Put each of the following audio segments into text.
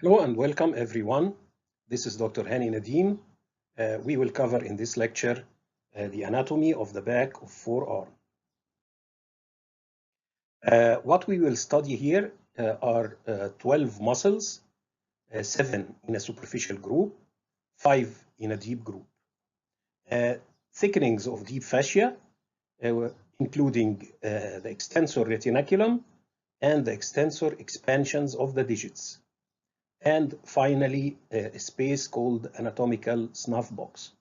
Hello and welcome everyone. This is Dr. Hani Nadeem. We will cover in this lecture the anatomy of the back of forearm. What we will study here are 12 muscles, 7 in a superficial group, 5 in a deep group. Thickenings of deep fascia, including the extensor retinaculum and the extensor expansions of the digits. And finally, a space called anatomical SNUFFBOX.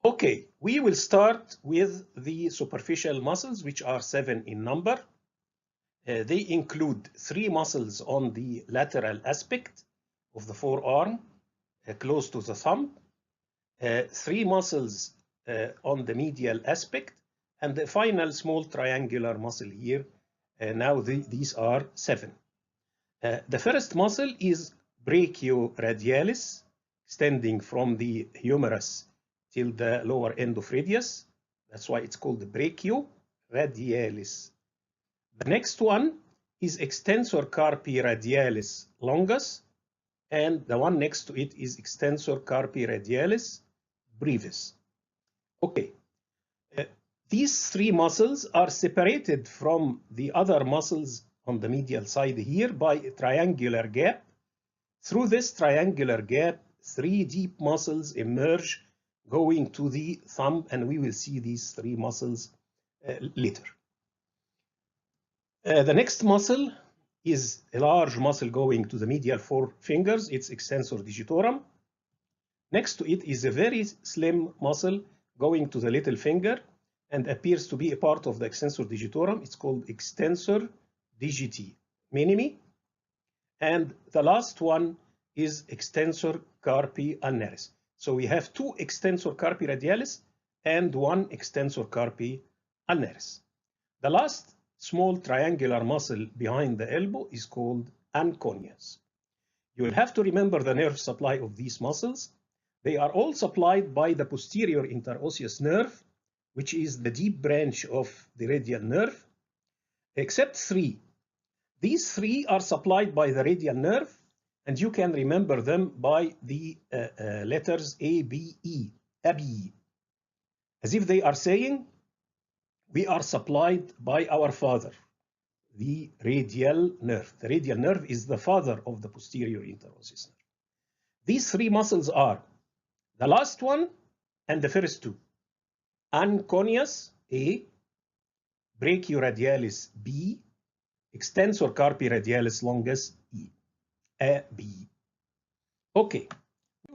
Okay, we will start with the superficial muscles, which are 7 in number. They include 3 muscles on the lateral aspect of the forearm, close to the thumb, 3 muscles on the medial aspect, and the final small triangular muscle here. Now these are 7. The first muscle is brachioradialis, extending from the humerus till the lower end of radius. That's why it's called brachioradialis. The next one is extensor carpi radialis longus, and the one next to it is extensor carpi radialis brevis. Okay, these 3 muscles are separated from the other muscles on the medial side here by a triangular gap. Through this triangular gap, 3 deep muscles emerge going to the thumb, and we will see these 3 muscles later. The next muscle is a large muscle going to the medial 4 fingers. It's extensor digitorum. Next to it is a very slim muscle going to the little finger and appears to be a part of the extensor digitorum. It's called extensor DIGITI, MINIMI. And the last one is extensor carpi ulnaris. So we have 2 extensor carpi radialis and 1 extensor carpi ulnaris. The last small triangular muscle behind the elbow is called ANCONEUS. You will have to remember the nerve supply of these muscles. They are all supplied by the posterior interosseous nerve, which is the deep branch of the radial nerve, except 3. These 3 are supplied by the radial nerve, and you can remember them by the letters A, B, E, ABI, as if they are saying, we are supplied by our father, the radial nerve. The radial nerve is the father of the posterior interosseous nerve. These 3 muscles are the last one and the first 2. ANCONEUS, A, brachioradialis, B, extensor carpi radialis longus, E, B. Okay, we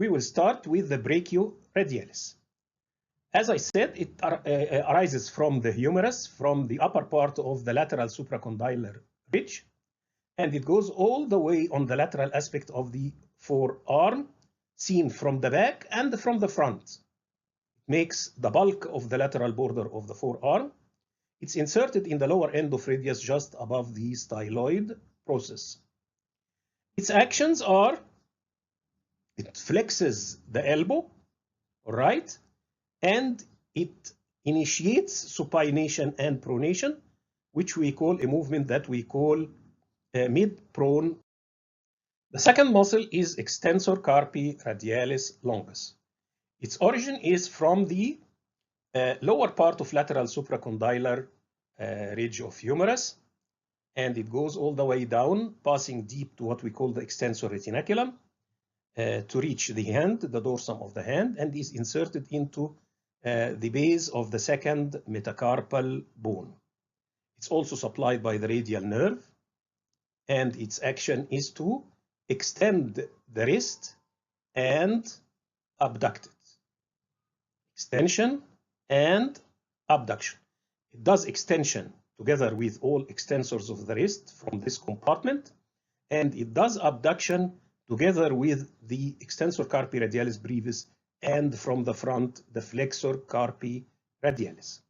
will start with the brachioradialis. As I said, it arises from the humerus, from the upper part of the lateral supracondylar ridge, and it goes all the way on the lateral aspect of the forearm, seen from the back and from the front. It makes the bulk of the lateral border of the forearm. It's inserted in the lower end of radius just above the styloid process. Its actions are, it flexes the elbow, all right, and it initiates supination and pronation, which we call a movement that we call mid-prone. The second muscle is extensor carpi radialis longus. Its origin is from the lower part of lateral supracondylar ridge of humerus, and it goes all the way down, passing deep to what we call the extensor retinaculum to reach the hand, the dorsum of the hand, and is inserted into the base of the second metacarpal bone. It's also supplied by the radial nerve, and its action is to extend the wrist and abduct it. Extension and abduction. It does extension together with all extensors of the wrist from this compartment, and it does abduction together with the extensor carpi radialis brevis and from the front, the flexor carpi radialis.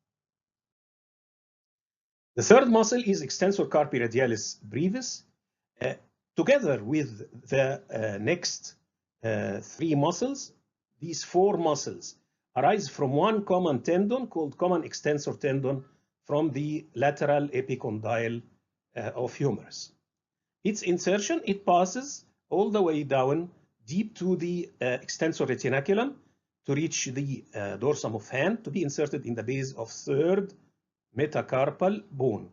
The third muscle is extensor carpi radialis brevis. Together with the next 3 muscles, these 4 muscles arise from one common tendon called common extensor tendon from the lateral epicondyle of humerus. Its insertion, it passes all the way down deep to the extensor retinaculum to reach the dorsum of hand, to be inserted in the base of third metacarpal bone.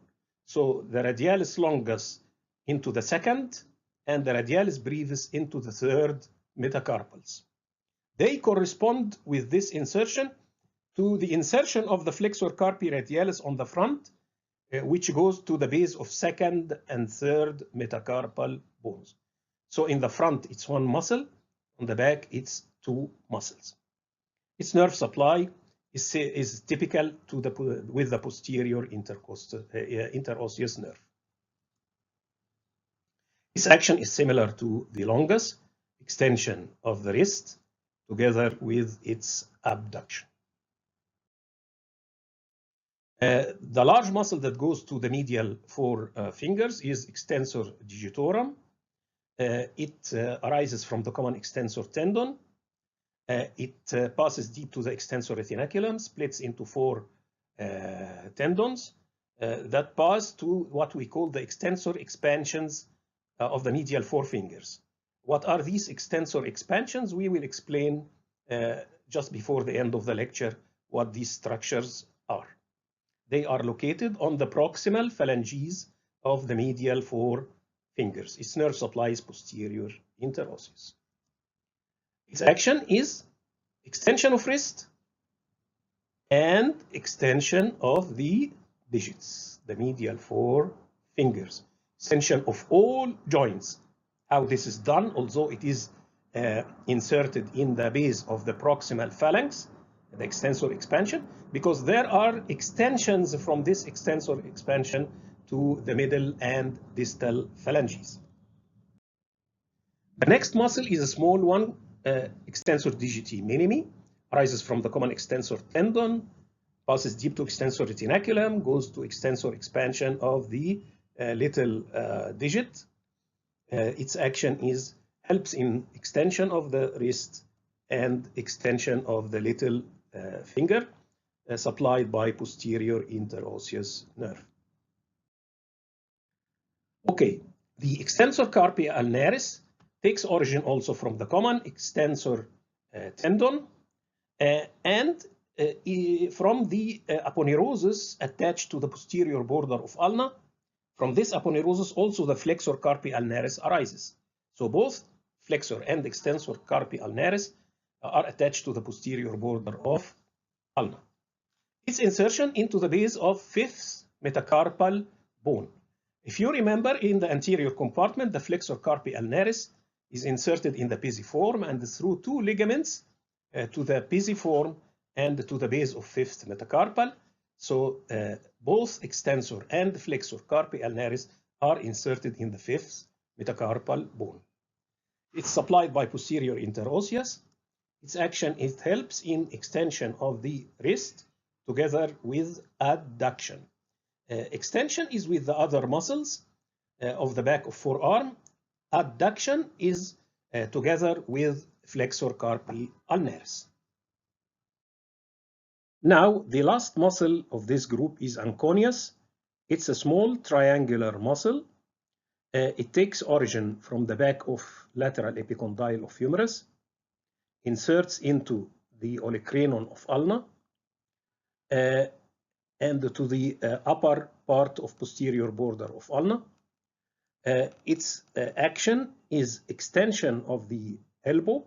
So the radialis longus into the second and the radialis brevis into the third metacarpals. They correspond with this insertion to the insertion of the flexor carpi radialis on the front, which goes to the base of second and third metacarpal bones. So in the front, it's one muscle. On the back, it's two muscles. Its nerve supply is typical to with the posterior interosseous nerve. Its action is similar to the longus, extension of the wrist together with its abduction. The large muscle that goes to the medial four fingers is extensor digitorum. It arises from the common extensor tendon. It passes deep to the extensor retinaculum, splits into four tendons that pass to what we call the extensor expansions of the medial four fingers. What are these extensor expansions? We will explain just before the end of the lecture what these structures are. They are located on the proximal phalanges of the medial four fingers. Its nerve supply is posterior interosseous. Its action is extension of wrist and extension of the digits, the medial four fingers. Extension of all joints. How this is done, although it is inserted in the base of the proximal phalanx, the extensor expansion, because there are extensions from this extensor expansion to the middle and distal phalanges. The next muscle is a small one, extensor digiti minimi, arises from the common extensor tendon, passes deep to extensor retinaculum, goes to extensor expansion of the little digit. Its action is helps in extension of the wrist and extension of the little finger, supplied by posterior interosseous nerve. Okay, the extensor carpi ulnaris takes origin also from the common extensor tendon and from the aponeurosis attached to the posterior border of ulna. From this aponeurosis also the flexor carpi ulnaris arises. So both flexor and extensor carpi ulnaris are attached to the posterior border of ulna. Its insertion into the base of fifth metacarpal bone. If you remember, in the anterior compartment, the flexor carpi ulnaris is inserted in the pisiform and through two ligaments to the pisiform and to the base of fifth metacarpal. So both extensor and flexor carpi ulnaris are inserted in the fifth metacarpal bone. It's supplied by posterior interosseous. Its action, it helps in extension of the wrist together with adduction. Extension is with the other muscles of the back of forearm. Adduction is together with flexor carpi ulnaris. Now, the last muscle of this group is ANCONEUS. It's a small triangular muscle. It takes origin from the back of lateral epicondyle of humerus, inserts into the olecranon of ulna, and to the upper part of posterior border of ulna. Its action is extension of the elbow,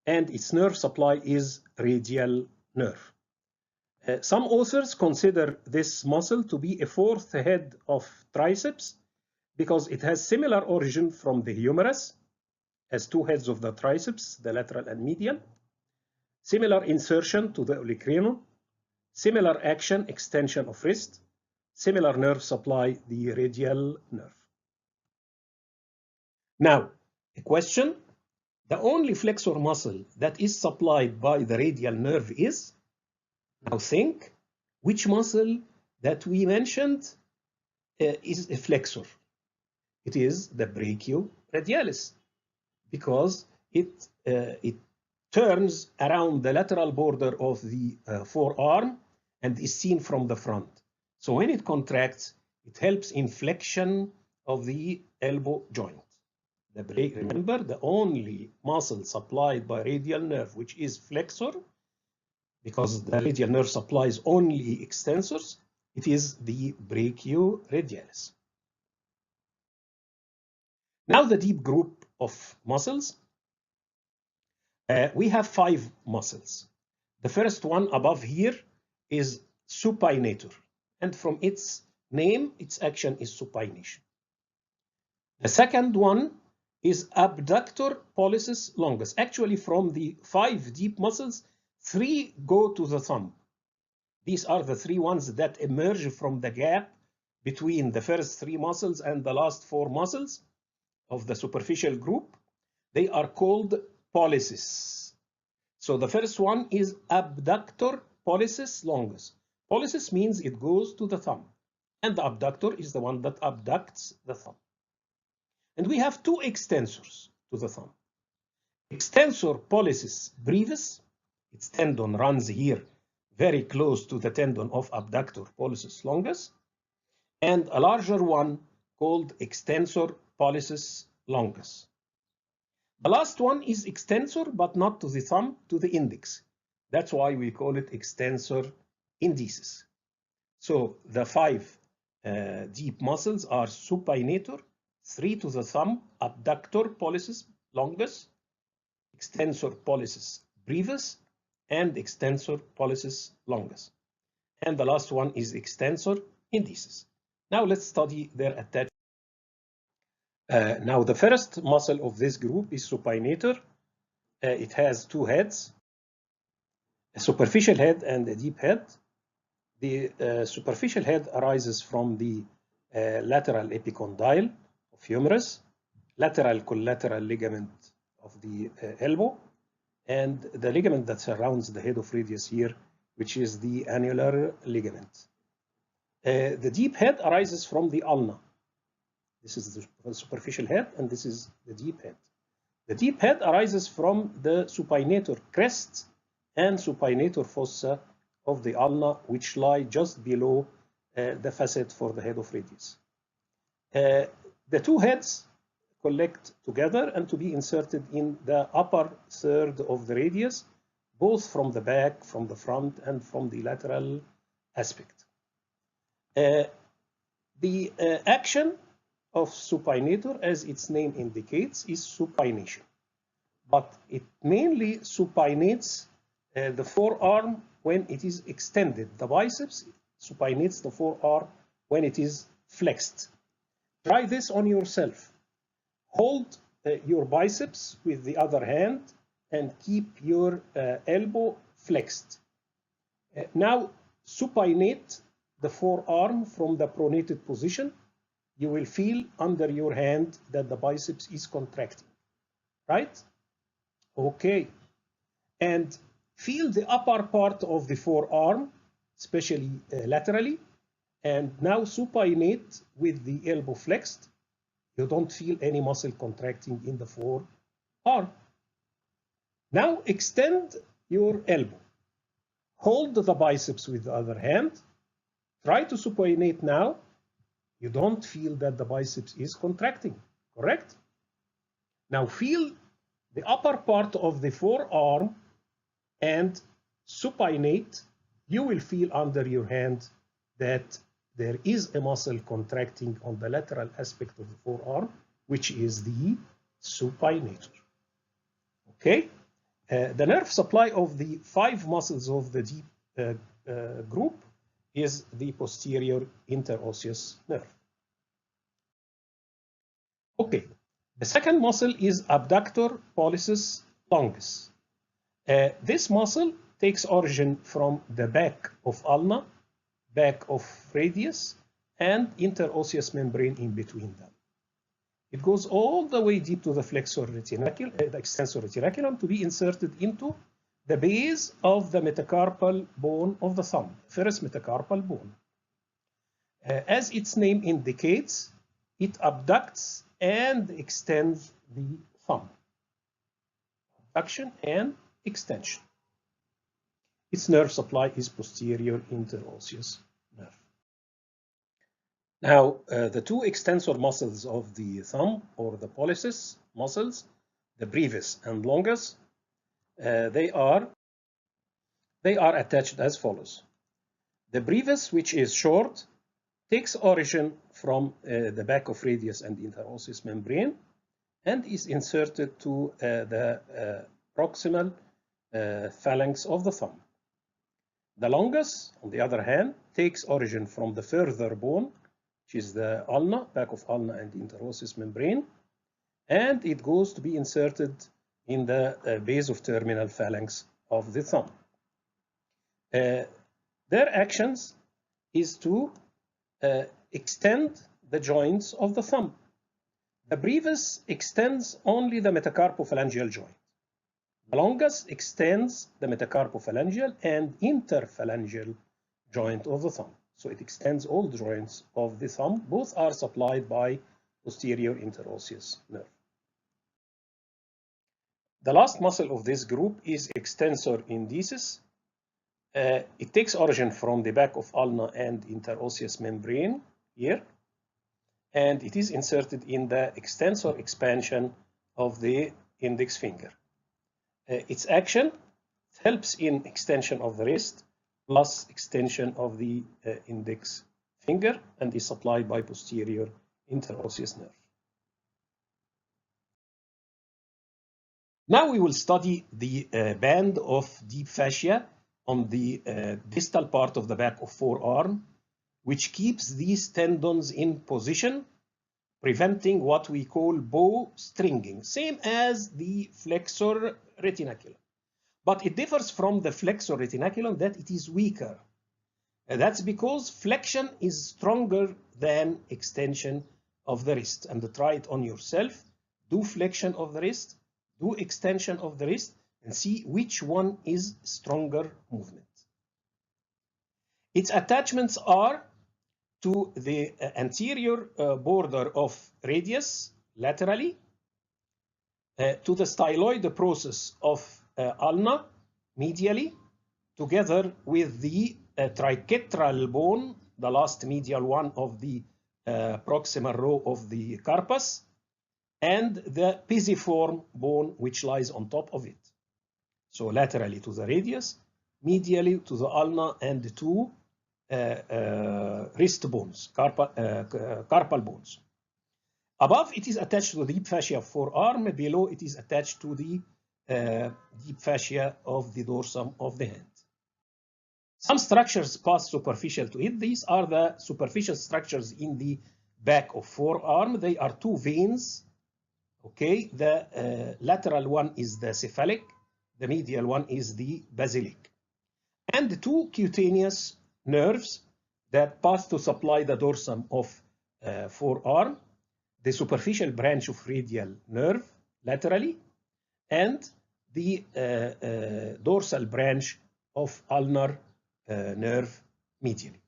and its nerve supply is radial nerve. Some authors consider this muscle to be a fourth head of triceps because it has similar origin from the humerus as two heads of the triceps, the lateral and medial, similar insertion to the olecranon, similar action, extension of wrist, similar nerve supply, the radial nerve. Now, a question. The only flexor muscle that is supplied by the radial nerve is, now think, which muscle that we mentioned is a flexor? It is the brachioradialis, because it turns around the lateral border of the forearm and is seen from the front. So when it contracts, It helps in flexion of the elbow joint. Remember, the only muscle supplied by radial nerve which is flexor, because the radial nerve supplies only extensors, it is the brachioradialis. Now the deep group of muscles. We have 5 muscles. The first one above here is supinator, and from its name, its action is supination. The second one is abductor pollicis longus. Actually, from the 5 deep muscles, 3 go to the thumb. These are the 3 ones that emerge from the gap between the first 3 muscles and the last 4 muscles of the superficial group. They are called pollicis. So the first one is abductor pollicis longus. Pollicis means it goes to the thumb, and the abductor is the one that abducts the thumb. And we have 2 extensors to the thumb. Extensor pollicis brevis, its tendon runs here very close to the tendon of abductor pollicis longus, and a larger one called extensor pollicis longus. The last one is extensor, but not to the thumb, to the index. That's why we call it extensor indicis. So the 5 deep muscles are supinator, 3 to the thumb, abductor pollicis longus, extensor pollicis brevis, and extensor pollicis longus. And the last one is extensor indicis. Now let's study their attachment. Now the first muscle of this group is supinator. It has 2 heads, a superficial head and a deep head. The superficial head arises from the lateral epicondyle of humerus, lateral collateral ligament of the elbow, and the ligament that surrounds the head of radius here, which is the annular ligament. The deep head arises from the ulna. This is the superficial head, and this is the deep head. The deep head arises from the supinator crest and supinator fossa of the ulna, which lie just below the facet for the head of radius. The 2 heads collect together and to be inserted in the upper third of the radius, both from the back, from the front, and from the lateral aspect. The action of supinator, as its name indicates, is supination. But it mainly supinates the forearm when it is extended. The biceps supinates the forearm when it is flexed. Try this on yourself. Hold your biceps with the other hand and keep your elbow flexed. Now supinate the forearm from the pronated position. You will feel under your hand that the biceps is contracting, right? Okay. And feel the upper part of the forearm, especially laterally, and now supinate with the elbow flexed. You don't feel any muscle contracting in the forearm. Now extend your elbow. Hold the biceps with the other hand. Try to supinate now. You don't feel that the biceps is contracting, correct? Now feel the upper part of the forearm and supinate. You will feel under your hand that there is a muscle contracting on the lateral aspect of the forearm, which is the supinator. Okay? The nerve supply of the 5 muscles of the deep group is the posterior interosseous nerve. Okay, the second muscle is abductor pollicis longus. This muscle takes origin from the back of ulna, back of radius, and interosseous membrane in between them. It goes all the way deep to the flexor retinaculum, the extensor retinaculum, to be inserted into the base of the metacarpal bone of the thumb, first metacarpal bone. As its name indicates, it abducts and extends the thumb. Abduction and extension. Its nerve supply is posterior interosseous nerve. Now, the two extensor muscles of the thumb, or the pollicis muscles, the brevis and longus, they are attached as follows. The brevis, which is short, takes origin from the back of radius and interosseous membrane and is inserted to the proximal phalanx of the thumb. The longus, on the other hand, takes origin from the further bone, which is the ulna, back of ulna and interosseous membrane, and it goes to be inserted in the base of terminal phalanx of the thumb. Their actions is to extend the joints of the thumb. The brevis extends only the metacarpophalangeal joint. The longus extends the metacarpophalangeal and interphalangeal joint of the thumb. So it extends all the joints of the thumb. Both are supplied by posterior interosseous nerve. The last muscle of this group is extensor indicis. It takes origin from the back of ulna and interosseous membrane here, and it is inserted in the extensor expansion of the index finger. Its action helps in extension of the wrist plus extension of the index finger and is supplied by posterior interosseous nerve. Now we will study the band of deep fascia on the distal part of the back of forearm, which keeps these tendons in position, preventing what we call bow stringing, same as the flexor retinaculum. But it differs from the flexor retinaculum that it is weaker. That's because flexion is stronger than extension of the wrist. And try it on yourself. Do flexion of the wrist, do extension of the wrist, and see which one is stronger movement. Its attachments are to the anterior border of radius laterally, to the styloid process of ulna medially, together with the triquetral bone, the last medial one of the proximal row of the carpus, and the pisiform bone which lies on top of it. So laterally to the radius, medially to the ulna, and to wrist bones, carpal bones. Above, it is attached to the deep fascia of forearm. Below, it is attached to the deep fascia of the dorsum of the hand. Some structures pass superficial to it. These are the superficial structures in the back of forearm. They are two veins. Okay, the lateral one is the cephalic. The medial one is the basilic. And the two cutaneous nerves that pass to supply the dorsum of forearm, the superficial branch of radial nerve laterally, and the dorsal branch of ulnar nerve medially.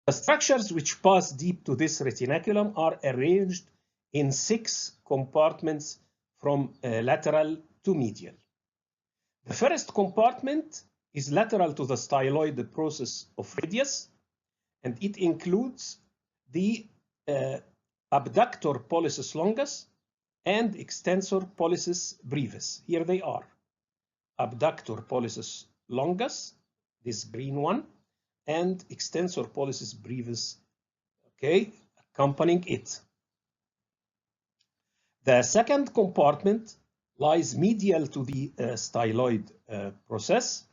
The structures which pass deep to this retinaculum are arranged in 6 compartments from lateral to medial. The first compartment is lateral to the styloid process of radius, and it includes the abductor pollicis longus and extensor pollicis brevis. Here they are. Abductor pollicis longus, this green one, and extensor pollicis brevis, okay, accompanying it. The second compartment lies medial to the styloid process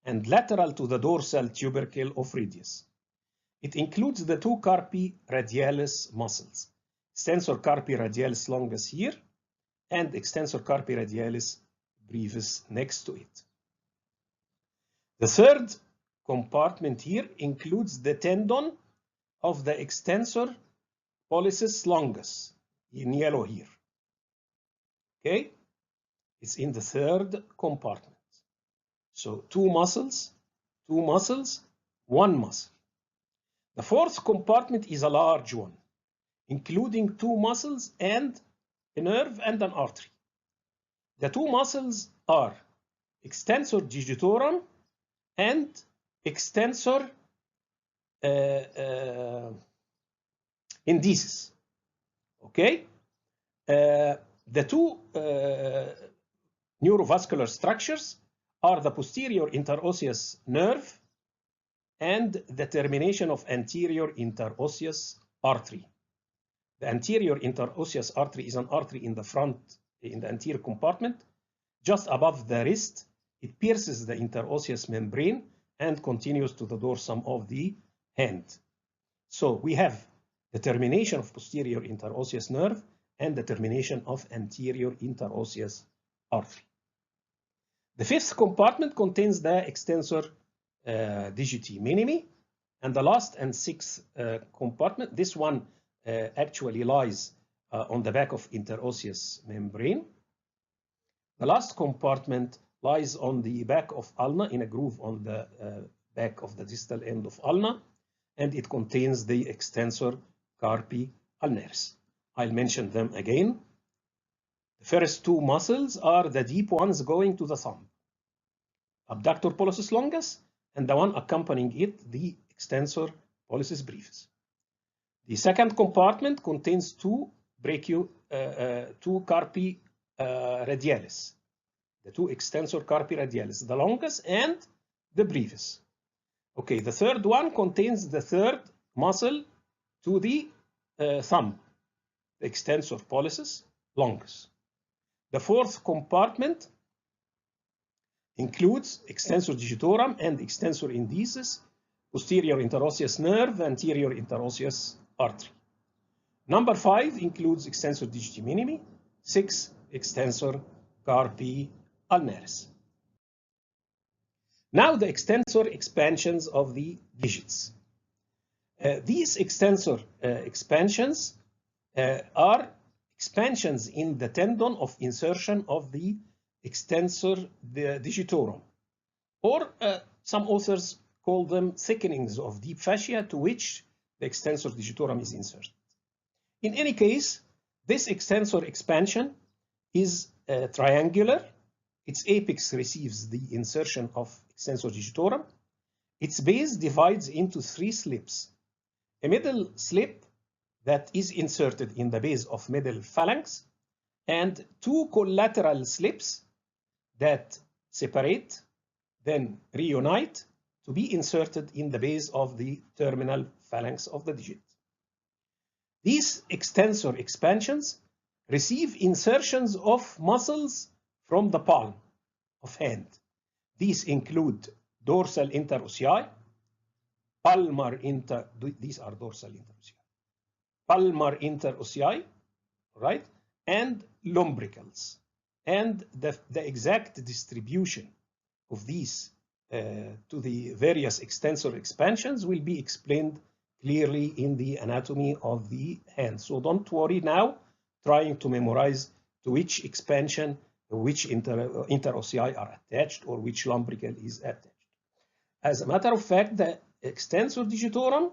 and lateral to the dorsal tubercle of radius. It includes the two CARPI radialis muscles, extensor CARPI radialis longus here and extensor CARPI radialis brevis next to it. The third compartment here includes the tendon of the extensor pollicis longus in yellow here. Okay, it's in the third compartment. So two muscles, one muscle. The fourth compartment is a large one, including 2 muscles and a nerve and an artery. The 2 muscles are extensor digitorum and extensor indices. Okay, the two neurovascular structures are the posterior interosseous nerve and the termination of anterior interosseous artery. The anterior interosseous artery is an artery in the front, in the anterior compartment, just above the wrist. It pierces the interosseous membrane and continues to the dorsum of the hand. So we have the termination of posterior interosseous nerve and the termination of anterior interosseous artery. The fifth compartment contains the extensor digiti minimi, and the last and sixth compartment, this one actually lies on the back of interosseous membrane. The last compartment lies on the back of ulna in a groove on the back of the distal end of ulna, and it contains the extensor carpi ulnaris. I'll mention them again. The first two muscles are the deep ones going to the thumb, abductor pollicis longus, and the one accompanying it, the extensor pollicis brevis. The second compartment contains two carpi radialis, the two extensor carpi radialis, the longus and the brevis. Okay, the third one contains the third muscle to the thumb, the extensor pollicis longus. The fourth compartment includes extensor digitorum and extensor indicis, posterior interosseous nerve, anterior interosseous artery. Number 5 includes extensor digiti minimi, 6 extensor carpi ulnaris. Now the extensor expansions of the digits. These extensor expansions are expansions in the tendon of insertion of the extensor digitorum, or some authors call them thickenings of deep fascia to which the extensor digitorum is inserted. In any case, this extensor expansion is triangular. Its apex receives the insertion of extensor digitorum. Its base divides into 3 slips. A middle slip that is inserted in the base of middle phalanx, and 2 collateral slips that separate, then reunite to be inserted in the base of the terminal phalanx of the digit. These extensor expansions receive insertions of muscles from the palm of hand. These include dorsal interossei, these are dorsal interossei, palmar interossei, right, and lumbricals. And the exact distribution of these to the various extensor expansions will be explained clearly in the anatomy of the hand. So don't worry now trying to memorize to which expansion, which interossei are attached or which lumbrical is attached. As a matter of fact, the extensor digitorum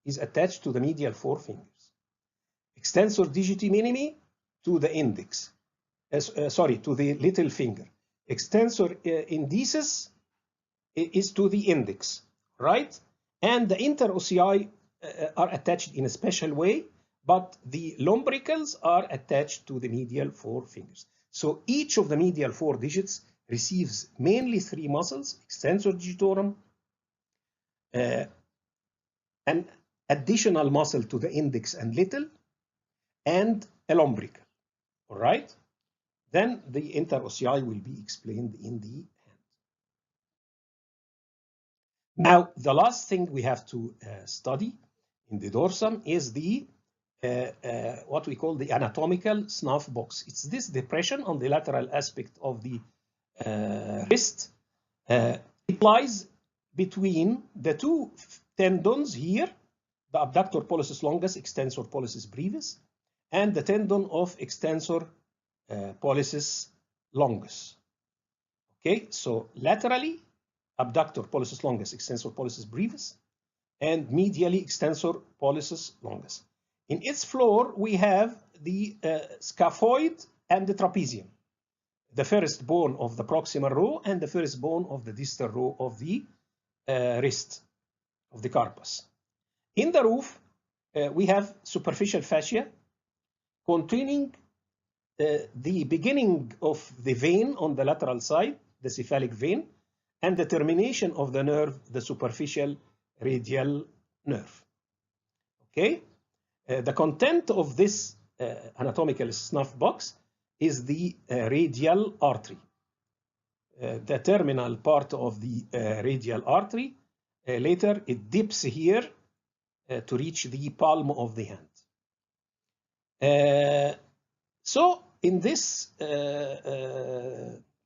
is attached to the medial 4 fingers. Extensor digiti minimi to the index, to the little finger. Extensor indicis is to the index, right? And the interossei are attached in a special way, but the lumbricals are attached to the medial 4 fingers. So each of the medial 4 digits receives mainly 3 muscles: extensor digitorum, an additional muscle to the index and little, and a lumbrical. All right? Then the interossei will be explained in the hand. Now, the last thing we have to study in the dorsum is the what we call the anatomical snuff box. It's this depression on the lateral aspect of the wrist. It lies between the 2 tendons here, the abductor pollicis longus, extensor pollicis brevis, and the tendon of extensor pollicis longus. Okay, so laterally, abductor pollicis longus, extensor pollicis brevis, and medially extensor pollicis longus. In its floor, we have the scaphoid and the trapezium, the first bone of the proximal row and the first bone of the distal row of the wrist of the carpus. In the roof, we have superficial fascia containing the beginning of the vein on the lateral side, the cephalic vein, and the termination of the nerve, the superficial radial nerve. Okay, the content of this anatomical snuff box is the radial artery. The terminal part of the radial artery, later it dips here to reach the palm of the hand. So in this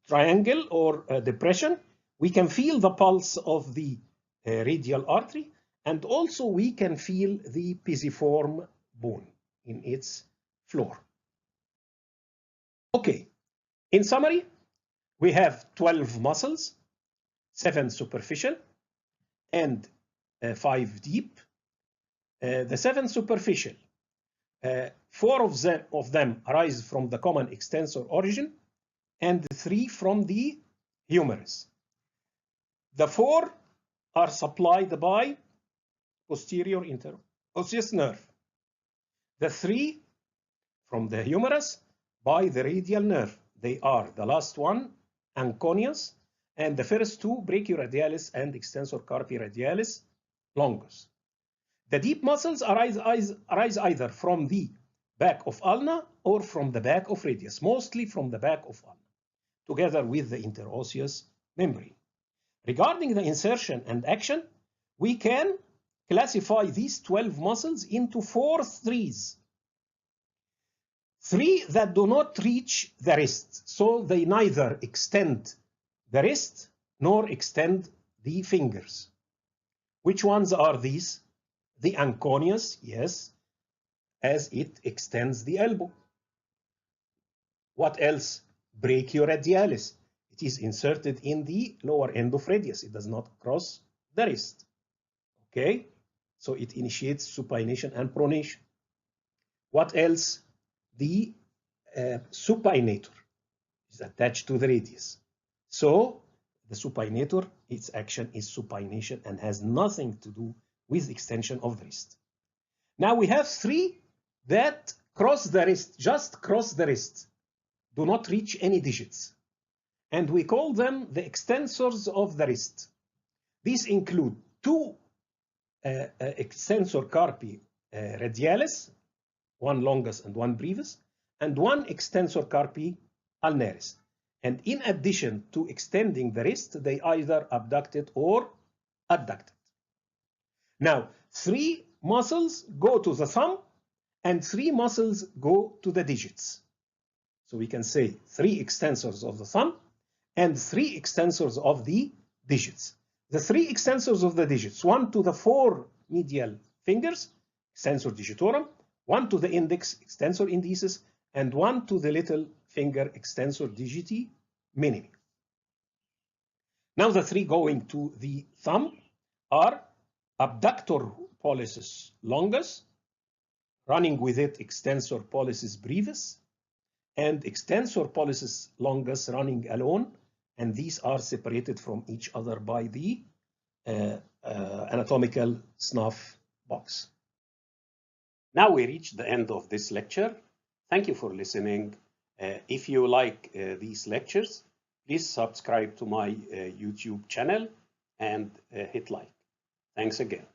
triangle or depression, we can feel the pulse of the radial artery, and also we can feel the pisiform bone in its floor. Okay, in summary, we have 12 muscles, 7 superficial and 5 deep. The 7 superficial, 4 of them arise from the common extensor origin and 3 from the humerus. The 4 are supplied by posterior interosseous nerve. The 3 from the humerus by the radial nerve. They are the last one, ANCONEUS, and the first 2, BRACHIORADIALIS and extensor CARPI radialis, LONGUS. The deep muscles arise either from the back of ulna or from the back of radius, mostly from the back of ulna, together with the interosseous membrane. Regarding the insertion and action, we can classify these 12 muscles into 4 threes. 3 that do not reach the wrist, so they neither extend the wrist nor extend the fingers. Which ones are these? The ANCONEUS, yes, as it extends the elbow. What else? BRACHIORADIALIS. It is inserted in the lower end of radius. It does not cross the wrist. Okay, so it initiates supination and pronation. What else? The supinator is attached to the radius. So the supinator, its action is supination and has nothing to do with extension of the wrist. Now we have 3 that cross the wrist, just cross the wrist, do not reach any digits. And we call them the extensors of the wrist. These include 2 extensor carpi radialis, 1 longus and 1 brevis, and 1 extensor carpi ulnaris. And in addition to extending the wrist, they either abducted or adducted. Now, 3 muscles go to the thumb and 3 muscles go to the digits. So we can say 3 extensors of the thumb and 3 extensors of the digits. The 3 extensors of the digits, 1 to the 4 medial fingers, extensor digitorum, 1 to the index, extensor indicis, and 1 to the little finger, extensor digiti minimi. Now the 3 going to the thumb are abductor pollicis longus, running with it extensor pollicis brevis, and extensor pollicis longus running alone, and these are separated from each other by the anatomical snuff box. Now we reach the end of this lecture. Thank you for listening. If you like these lectures, please subscribe to my YouTube channel and hit like. Thanks again.